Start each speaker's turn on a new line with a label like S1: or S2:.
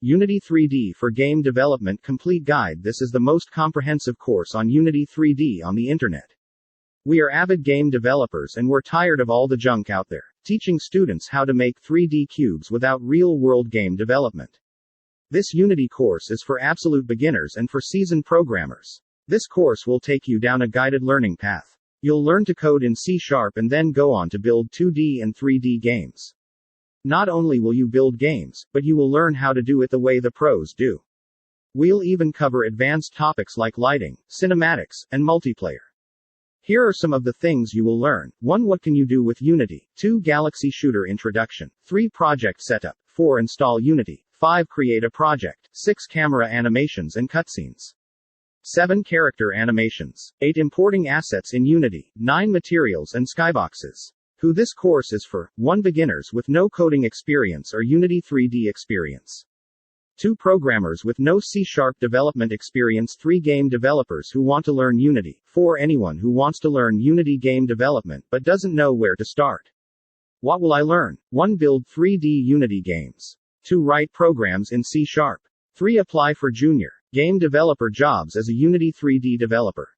S1: Unity 3D for Game Development Complete Guide. This is the most comprehensive course on Unity 3D on the internet. We are avid game developers and we're tired of all the junk out there, teaching students how to make 3D cubes without real-world game development. This Unity course is for absolute beginners and for seasoned programmers. This course will take you down a guided learning path. You'll learn to code in C# and then go on to build 2D and 3D games. Not only will you build games, but you will learn how to do it the way the pros do. We'll even cover advanced topics like lighting, cinematics, and multiplayer. Here are some of the things you will learn. 1. What can you do with Unity? 2. Galaxy Shooter Introduction. 3. Project Setup. 4. Install Unity. 5. Create a project. 6. Camera animations and cutscenes. 7. Character animations. 8. Importing assets in Unity. 9. Materials and skyboxes. Who this course is for: 1. Beginners with no coding experience or Unity 3D experience. 2. Programmers with no C# development experience. 3. Game developers who want to learn Unity. 4. Anyone who wants to learn Unity game development but doesn't know where to start. What will I learn? 1. Build 3D Unity games. 2. Write programs in C#. 3. Apply for junior game developer jobs as a Unity 3D developer.